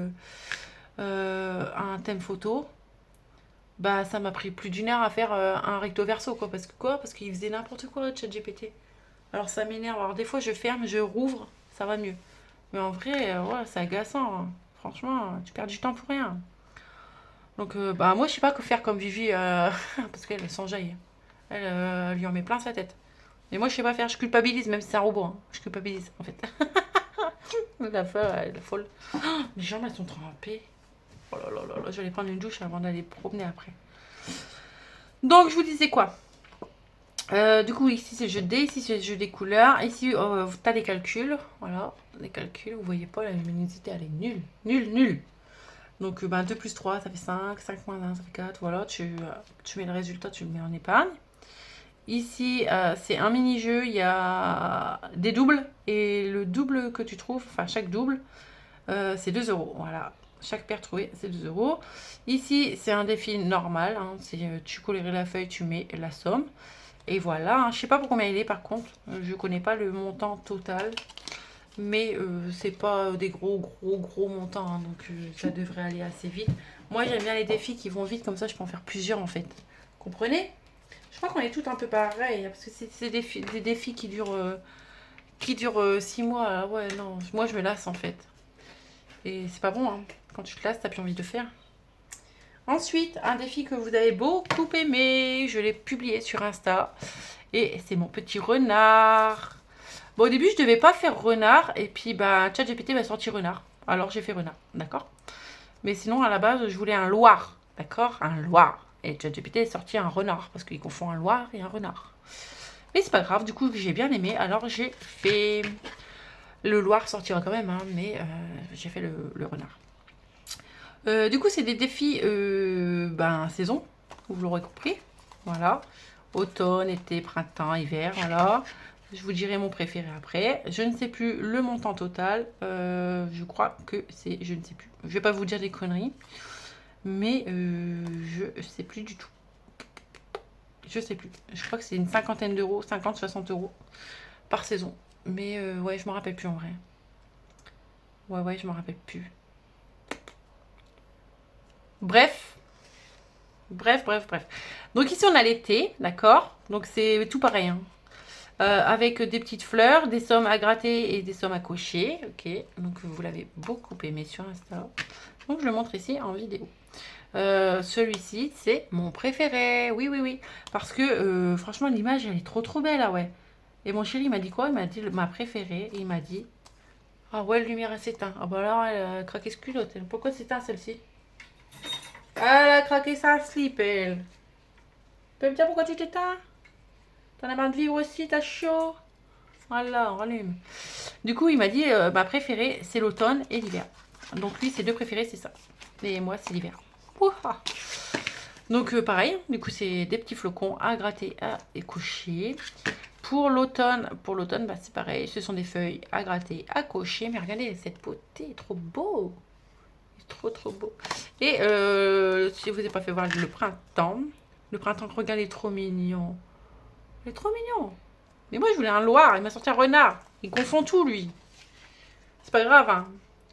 un thème photo. Bah ça m'a pris plus d'1 heure à faire un recto verso quoi, parce qu'il faisait n'importe quoi ChatGPT. Alors ça m'énerve, alors des fois je ferme, je rouvre, ça va mieux. Mais en vrai, ouais, c'est agaçant, hein. Franchement, tu perds du temps pour rien. Donc, bah, moi, je sais pas que faire comme Vivi, parce qu'elle s'enjaille. Elle lui en met plein sa tête. Mais moi, je sais pas faire, je culpabilise, même si c'est un robot. Hein. Je culpabilise, en fait. La folle, elle est folle. Oh, mes jambes, elles sont trempées. Oh là là là là, je vais aller prendre une douche avant d'aller promener après. Donc, je vous disais quoi? Du coup, ici, c'est le jeu de dés, ici, c'est le jeu des couleurs. Ici, tu as les calculs. Voilà, les calculs. Vous voyez pas, la luminosité, elle est nulle. Nulle, nulle. Donc, ben, 2 plus 3, ça fait 5. 5 moins 1, ça fait 4. Voilà, tu mets le résultat, tu le mets en épargne. Ici, c'est un mini-jeu. Il y a des doubles. Et le double que tu trouves, enfin, chaque double, c'est 2 euros. Voilà, chaque paire trouvée, c'est 2 euros. Ici, c'est un défi normal. Hein, tu colories la feuille, tu mets la somme. Et voilà. Hein, je sais pas pour combien il est, par contre. Je connais pas le montant total. Mais c'est pas des gros montants, hein, donc ça devrait aller assez vite. Moi j'aime bien les défis qui vont vite, comme ça je peux en faire plusieurs en fait. Comprenez? Je crois qu'on est toutes un peu pareil, parce que c'est des défis qui durent 6 mois. Là. Ouais, non, moi je me lasse en fait. Et c'est pas bon, hein. Quand tu te lasses, t'as plus envie de faire. Ensuite, un défi que vous avez beaucoup aimé, je l'ai publié sur Insta. Et c'est mon petit renard. Bon, au début, je devais pas faire renard. Et puis, bah, ChatGPT m'a sorti renard. Alors, j'ai fait renard, d'accord? Mais sinon, à la base, je voulais un loir, d'accord? Un loir. Et ChatGPT est sorti un renard. Parce qu'il confond un loir et un renard. Mais c'est pas grave, du coup, j'ai bien aimé. Alors, j'ai fait... Le loir sortira quand même, hein, mais j'ai fait le renard. Du coup, c'est des défis saison, vous l'aurez compris. Voilà. Automne, été, printemps, hiver, voilà. Je vous dirai mon préféré après. Je ne sais plus le montant total. Je crois que c'est... Je ne sais plus. Je vais pas vous dire des conneries. Mais je sais plus du tout. Je sais plus. Je crois que c'est une cinquantaine d'euros, 50, 60 euros par saison. Mais ouais, je me rappelle plus en vrai. Ouais, je me rappelle plus. Bref. Donc ici, on a l'été, d'accord? Donc c'est tout pareil, hein. Avec des petites fleurs, des sommes à gratter et des sommes à cocher. Ok, donc vous l'avez beaucoup aimé sur Insta. Donc je le montre ici en vidéo. Celui-ci, c'est mon préféré. Oui. Parce que franchement, l'image, elle est trop belle, ah ouais. Et mon chéri m'a dit quoi? Il m'a dit ma préférée. Et il m'a dit, ah ouais, la lumière, elle s'éteint. Ah bah là, elle a craqué ce culotte. Pourquoi s'éteint celle-ci? Elle a craqué sa slip, elle. Tu peux me dire pourquoi tu t'éteins? T'en as marre de vivre aussi, t'as chaud? Voilà, on rallume. Du coup, il m'a dit, ma préférée, c'est l'automne et l'hiver. Donc lui, ses deux préférés, c'est ça. Et moi, c'est l'hiver. Ouah. Donc pareil, du coup, c'est des petits flocons à gratter, à cocher. Pour l'automne, bah, c'est pareil. Ce sont des feuilles à gratter, à cocher. Mais regardez, cette potée, trop beau. Trop beau. Et si vous n'avez pas fait voir le printemps, regardez, il est trop mignon. Il est trop mignon. Mais moi, je voulais un Loir. Il m'a sorti un renard. Il confond tout, lui. C'est pas grave, hein.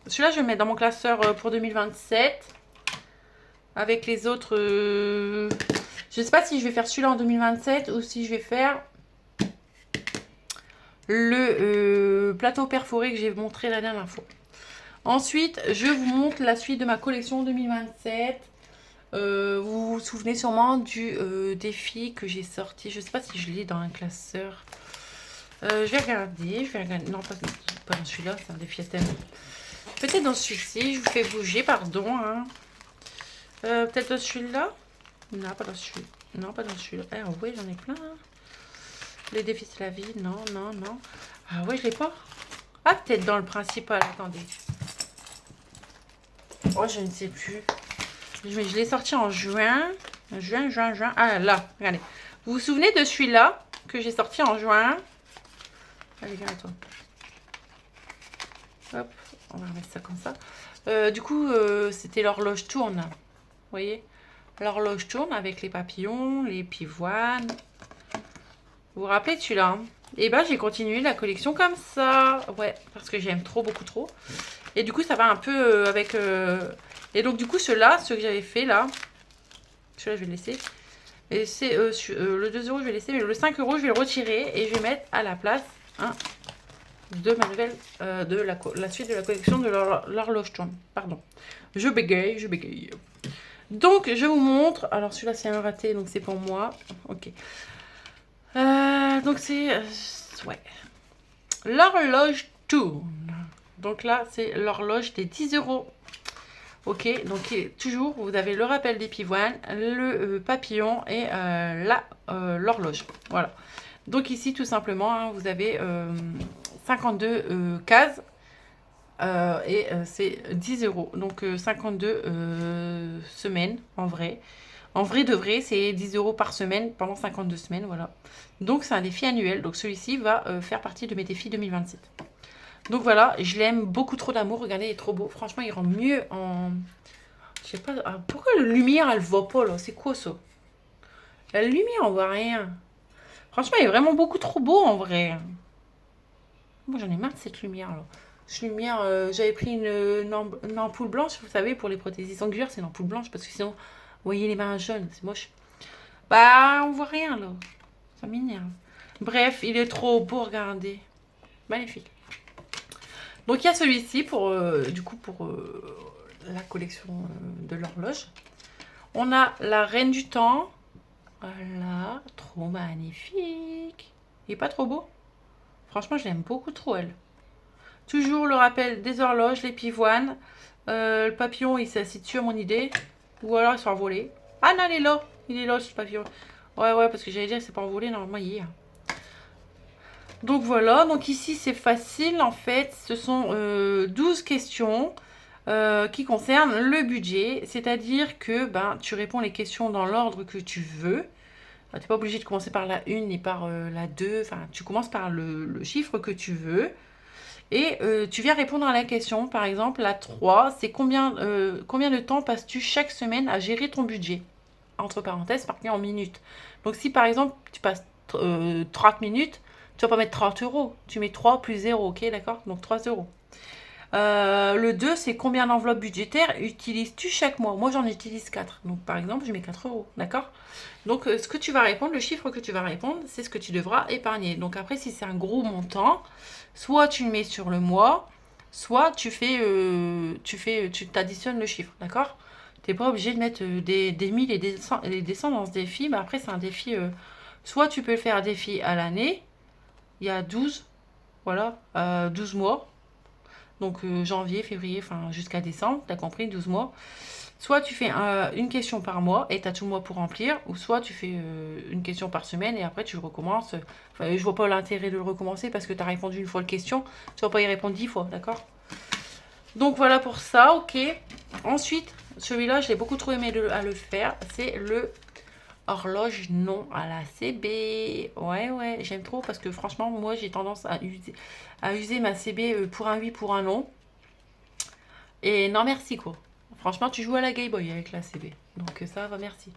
Celui-là, je vais le mettre dans mon classeur pour 2027. Avec les autres... Je sais pas si je vais faire celui-là en 2027 ou si je vais faire le plateau perforé que j'ai montré la dernière fois. Ensuite, je vous montre la suite de ma collection 2027. Vous vous souvenez sûrement du défi que j'ai sorti. Je sais pas si je l'ai dans un classeur. Je vais regarder. Non, pas dans celui-là, c'est un défi à thème. Peut-être dans celui-ci. Je vous fais bouger, pardon. Hein. Peut-être dans celui-là. Non, pas dans celui-là. Non, pas dans celui-là. Ah oui, j'en ai plein. Hein. Les défis, c'est la vie. Non. Ah ouais, je l'ai pas. Ah, peut-être dans le principal. Attendez. Oh, je ne sais plus. Je l'ai sorti en juin. Juin. Ah là, regardez. Vous vous souvenez de celui-là que j'ai sorti en juin? Allez, viens à toi. Hop, on va remettre ça comme ça. Du coup, c'était l'horloge tourne. Vous voyez? L'horloge tourne avec les papillons, les pivoines. Vous vous rappelez de celui-là? Et ben, j'ai continué la collection comme ça. Ouais, parce que j'aime beaucoup trop. Et du coup, ça va un peu avec... Et donc, du coup, ceux que j'avais fait là, celui-là, je vais le laisser. Et c'est le 2 euros, je vais laisser. Mais le 5 euros, je vais le retirer. Et je vais mettre à la place de ma nouvelle... de la suite de la collection de l'horloge tourne. Pardon. Je bégaye. Donc, je vous montre. Alors, celui-là, c'est un raté. Donc, c'est pour moi. Ok. Donc, c'est... ouais. L'horloge tourne. Donc là, c'est l'horloge des 10 euros. Ok, donc toujours, vous avez le rappel des pivoines, le papillon et l'horloge. Voilà. Donc ici, tout simplement, hein, vous avez 52 cases et c'est 10 euros. Donc 52 semaines en vrai. En vrai de vrai, c'est 10 euros par semaine pendant 52 semaines. Voilà. Donc c'est un défi annuel. Donc celui-ci va faire partie de mes défis 2027. Donc voilà, je l'aime beaucoup trop d'amour. Regardez, il est trop beau. Franchement, il rend mieux en... Je sais pas... Ah, pourquoi la lumière, elle voit pas, là? C'est quoi, ça? La lumière, on voit rien. Franchement, il est vraiment beaucoup trop beau, en vrai. Moi, j'en ai marre de cette lumière, là. Cette lumière, j'avais pris une ampoule blanche, vous savez, pour les prothésistes angulaires, c'est une ampoule blanche, parce que sinon, vous voyez les mains jaunes, c'est moche. Bah, on voit rien, là. Ça m'énerve. Bref, il est trop beau, regardez. Magnifique. Donc il y a celui-ci pour la collection de l'horloge. On a la reine du temps. Voilà, trop magnifique. Il est pas trop beau? Franchement, je l'aime beaucoup trop, elle. Toujours le rappel des horloges, les pivoines. Le papillon, il s'est assis dessus à mon idée. Ou alors, il s'est envolé. Ah non, il est là. Il est là, ce papillon. Ouais, parce que j'allais dire, c'est pas envolé. Normalement, il y est. Donc voilà, donc ici c'est facile en fait, ce sont 12 questions qui concernent le budget, c'est-à-dire que ben, tu réponds les questions dans l'ordre que tu veux. Tu n'es pas obligé de commencer par la 1 ni par la 2, enfin tu commences par le chiffre que tu veux. Et tu viens répondre à la question, par exemple la 3, c'est combien de temps passes-tu chaque semaine à gérer ton budget? Entre parenthèses, marqué en minutes. Donc si par exemple tu passes 30 minutes, tu vas pas mettre 30 euros, tu mets 3 plus 0, ok, d'accord? Donc 3 euros. Le 2, c'est combien d'enveloppes budgétaires utilises-tu chaque mois? Moi, j'en utilise 4. Donc, par exemple, je mets 4 euros, d'accord? Donc, ce que tu vas répondre, le chiffre que tu vas répondre, c'est ce que tu devras épargner. Donc, après, si c'est un gros montant, soit tu le mets sur le mois, soit tu t'additionnes le chiffre, d'accord? Tu n'es pas obligé de mettre des 1000 et des 100 dans ce défi, mais après, c'est un défi. Soit tu peux le faire un défi à l'année, il y a 12, voilà, 12 mois. Donc janvier, février, enfin jusqu'à décembre, t'as compris, 12 mois. Soit tu fais une question par mois et t'as tout le mois pour remplir, ou soit tu fais une question par semaine et après tu recommences. Enfin, je vois pas l'intérêt de le recommencer parce que t'as répondu une fois la question, tu vas pas y répondre 10 fois, d'accord? Donc voilà pour ça, ok. Ensuite, celui-là, je l'ai beaucoup trop aimé à le faire, c'est le horloge non à la CB. Ouais, j'aime trop parce que franchement, moi j'ai tendance à user ma CB pour un oui, pour un non. Et non, merci quoi. Franchement, tu joues à la Game Boy avec la CB. Donc ça va, merci.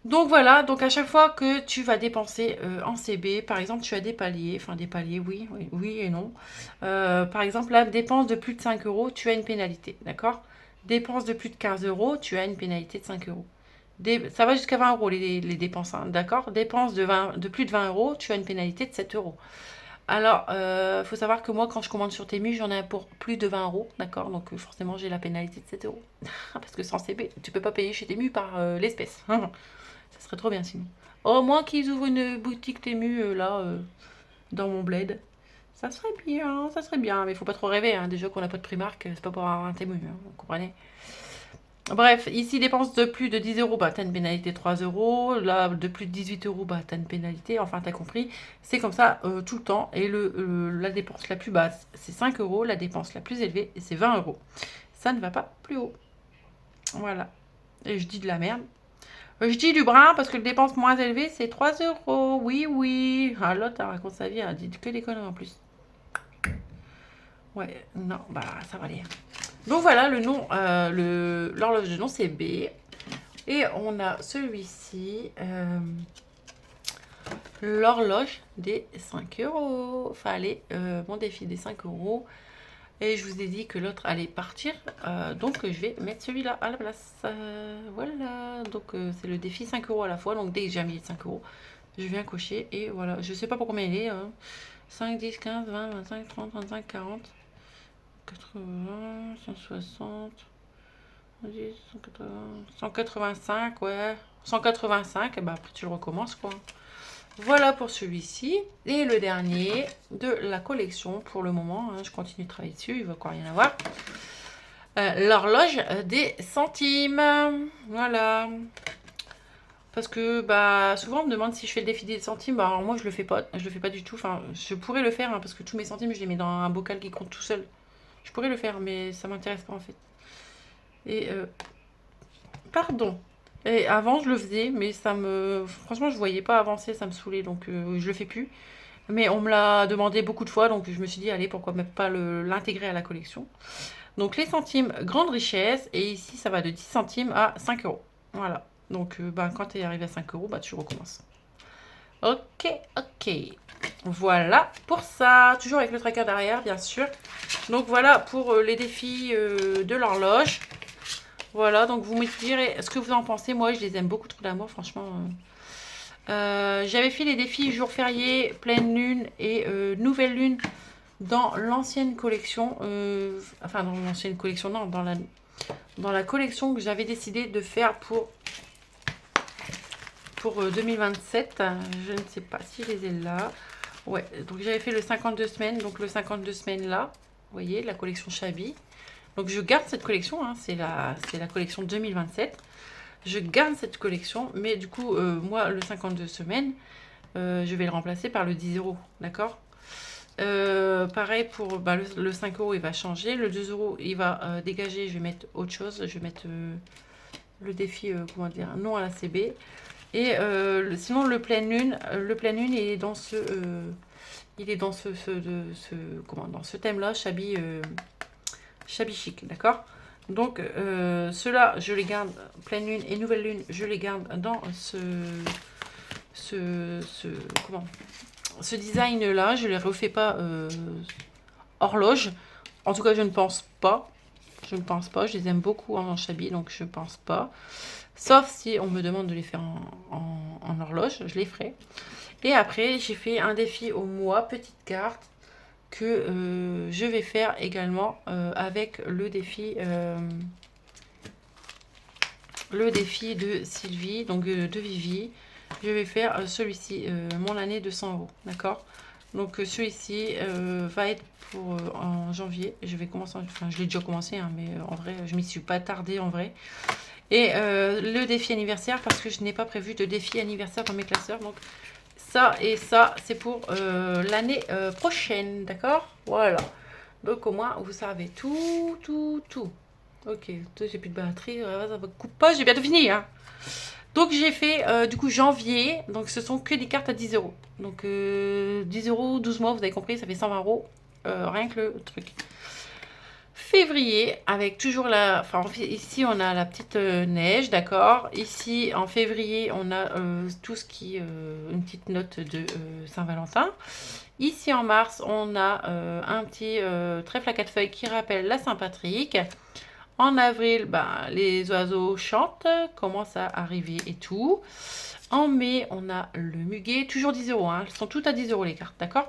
Donc voilà, donc à chaque fois que tu vas dépenser en CB, par exemple, tu as des paliers, enfin des paliers, oui et non. Par exemple, la dépense de plus de 5 euros, tu as une pénalité, d'accord? Dépense de plus de 15 euros, tu as une pénalité de 5 euros. Ça va jusqu'à 20 euros les dépenses, hein, d'accord? Dépenses de plus de 20 euros, tu as une pénalité de 7 euros. Alors, faut savoir que moi, quand je commande sur Temu, j'en ai pour plus de 20 euros, d'accord? Donc forcément, j'ai la pénalité de 7 euros. Parce que sans CB, tu peux pas payer chez Temu par l'espèce. Ça serait trop bien sinon. Au moins qu'ils ouvrent une boutique Temu là, dans mon bled. Ça serait bien. Mais il faut pas trop rêver, hein. Déjà qu'on n'a pas de Primark, c'est pas pour avoir un Temu, hein, vous comprenez? Bref, ici, dépenses de plus de 10 euros, bah, t'as une pénalité de 3 euros. Là, de plus de 18 euros, bah, t'as une pénalité. Enfin, t'as compris. C'est comme ça tout le temps. Et la dépense la plus basse, c'est 5 euros. La dépense la plus élevée, c'est 20 euros. Ça ne va pas plus haut. Voilà. Et je dis de la merde. Je dis du brin parce que le dépense moins élevée, c'est 3 euros. Oui. Ah, l'autre, elle raconte sa vie, elle dit que des conneries en plus. Ouais, non, bah, ça va aller. Donc voilà, le nom, l'horloge de nom, c'est B. Et on a celui-ci, l'horloge des 5 euros. Enfin, allez, mon défi des 5 euros. Et je vous ai dit que l'autre allait partir. Donc, je vais mettre celui-là à la place. Voilà. Donc, c'est le défi 5 euros à la fois. Donc, dès que j'ai mis 5 euros, je viens cocher. Et voilà. Je sais pas pour combien il est. 5, 10, 15, 20, 25, 30, 35, 40, 80, 160, 110, 180, 185, ouais. 185, et ben après tu le recommences quoi. Voilà pour celui-ci. Et le dernier de la collection pour le moment, hein, je continue de travailler dessus, il va encore rien avoir. L'horloge des centimes. Voilà. Parce que bah souvent on me demande si je fais le défi des centimes. Bah alors moi je le fais pas du tout. Enfin, je pourrais le faire hein, parce que tous mes centimes je les mets dans un bocal qui compte tout seul. Je pourrais le faire, mais ça m'intéresse pas en fait. Et pardon. Et avant je le faisais, mais franchement je voyais pas avancer, ça me saoulait, donc je le fais plus. Mais on me l'a demandé beaucoup de fois, donc je me suis dit allez pourquoi même pas l'intégrer à la collection. Donc les centimes, grande richesse, et ici ça va de 10 centimes à 5 euros. Voilà. Donc bah, quand tu es arrivé à 5 euros, bah tu recommences. Ok. Voilà pour ça. Toujours avec le tracker derrière, bien sûr. Donc voilà pour les défis de l'horloge. Voilà, donc vous me direz ce que vous en pensez. Moi, je les aime beaucoup trop d'amour, franchement. J'avais fait les défis jour férié, pleine lune et nouvelle lune dans l'ancienne collection. Enfin, dans l'ancienne collection, non, dans dans la collection que j'avais décidé de faire pour 2027. Je ne sais pas si je les ai là. Ouais, donc j'avais fait le 52 semaines. Donc le 52 semaines là, vous voyez, la collection Shabby. Donc je garde cette collection, hein, c'est la collection 2027. Je garde cette collection, mais du coup, moi, le 52 semaines, je vais le remplacer par le 10 €, d'accord. Pareil pour bah, le 5 €, il va changer. Le 2 €, il va dégager. Je vais mettre autre chose. Je vais mettre le défi, comment dire, non à la CB. Et sinon, le pleine lune, il est dans dans ce thème-là, Shabby chic, d'accord. Donc, ceux-là, je les garde, pleine lune et nouvelle lune, je les garde dans ce design-là. Je les refais pas horloge. En tout cas, je ne pense pas. Je les aime beaucoup en Shabby, donc je ne pense pas. Sauf si on me demande de les faire en horloge, je les ferai. Et après, j'ai fait un défi au mois, petite carte, que je vais faire également avec le défi de Sylvie, donc de Vivi. Je vais faire celui-ci, mon année de 100 €, d'accord. Donc celui-ci va être pour en janvier. Je vais commencer, enfin je l'ai déjà commencé, hein, mais en vrai, je m'y suis pas tardée en vrai. Et le défi anniversaire, parce que je n'ai pas prévu de défi anniversaire dans mes classeurs. Donc ça et ça, c'est pour l'année prochaine, d'accord. Voilà. Donc au moins, vous savez tout. Ok, j'ai plus de batterie, ça va couper pas, j'ai bientôt fini. Hein. Donc j'ai fait du coup janvier, donc ce sont que des cartes à 10 €. Donc 10 €, 12 mois, vous avez compris, ça fait 120 €, rien que le truc. Février, avec toujours la... Enfin, ici, on a la petite neige, d'accord. Ici, en février, on a tout ce qui... une petite note de Saint-Valentin. Ici, en mars, on a un petit trèfle à 4 feuilles qui rappelle la Saint-Patrick. En avril, ben, les oiseaux chantent, commencent à arriver et tout. En mai, on a le muguet, toujours 10 €. Hein. Elles sont toutes à 10 € les cartes, d'accord.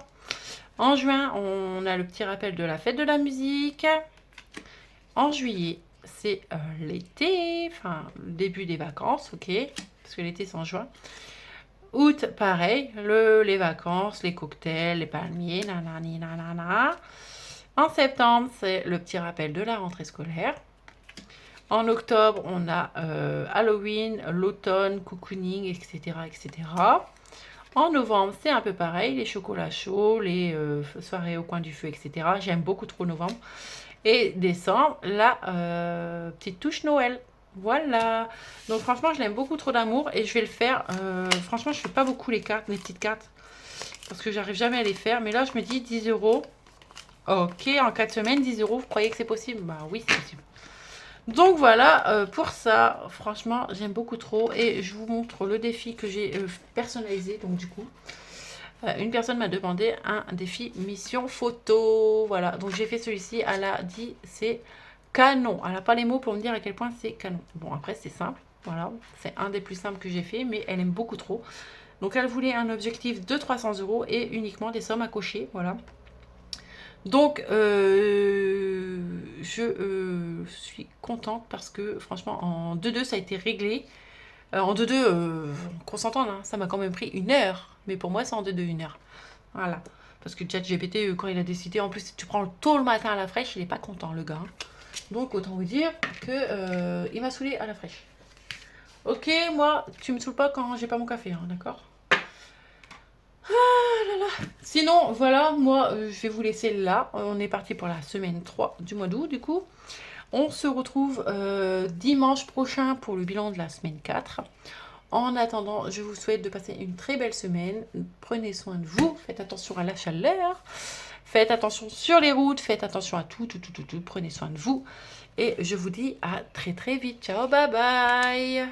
En juin, on a le petit rappel de la fête de la musique. En juillet, c'est l'été, enfin le début des vacances, ok, parce que l'été c'est en juin. Août, pareil, les vacances, les cocktails, les palmiers, nanani, nanana. En septembre, c'est le petit rappel de la rentrée scolaire. En octobre, on a Halloween, l'automne, cocooning, etc., etc. En novembre, c'est un peu pareil, les chocolats chauds, les soirées au coin du feu, etc. J'aime beaucoup trop novembre. Et décembre, la petite touche Noël. Voilà. Donc franchement, je l'aime beaucoup trop d'amour et je vais le faire. Franchement, je fais pas beaucoup les petites cartes. Parce que j'arrive jamais à les faire. Mais là, je me dis 10 €. Ok, en 4 semaines, 10 €. Vous croyez que c'est possible? Bah oui, c'est possible. Donc voilà, pour ça, franchement, j'aime beaucoup trop. Et je vous montre le défi que j'ai personnalisé. Donc du coup, une personne m'a demandé un défi mission photo. Voilà, donc j'ai fait celui-ci. Elle a dit c'est canon. Elle n'a pas les mots pour me dire à quel point c'est canon. Bon, après, c'est simple. Voilà, c'est un des plus simples que j'ai fait, mais elle aime beaucoup trop. Donc elle voulait un objectif de 300 € et uniquement des sommes à cocher. Voilà. Donc, je suis contente parce que franchement, en 2-2, ça a été réglé. En 2-2, qu'on s'entende, hein, ça m'a quand même pris 1 heure. Mais pour moi, c'est en 2-2, 1 heure. Voilà. Parce que ChatGPT, quand il a décidé, en plus, tu prends le tôt le matin à la fraîche, il n'est pas content, le gars. Hein. Donc, autant vous dire que il m'a saoulé à la fraîche. Ok, moi, tu me saoules pas quand j'ai pas mon café, hein, d'accord. Ah là là. Sinon, voilà, moi, je vais vous laisser là. On est parti pour la semaine 3 du mois d'août, du coup. On se retrouve dimanche prochain pour le bilan de la semaine 4. En attendant, je vous souhaite de passer une très belle semaine. Prenez soin de vous. Faites attention à la chaleur. Faites attention sur les routes. Faites attention à tout. Prenez soin de vous. Et je vous dis à très très vite. Ciao, bye bye.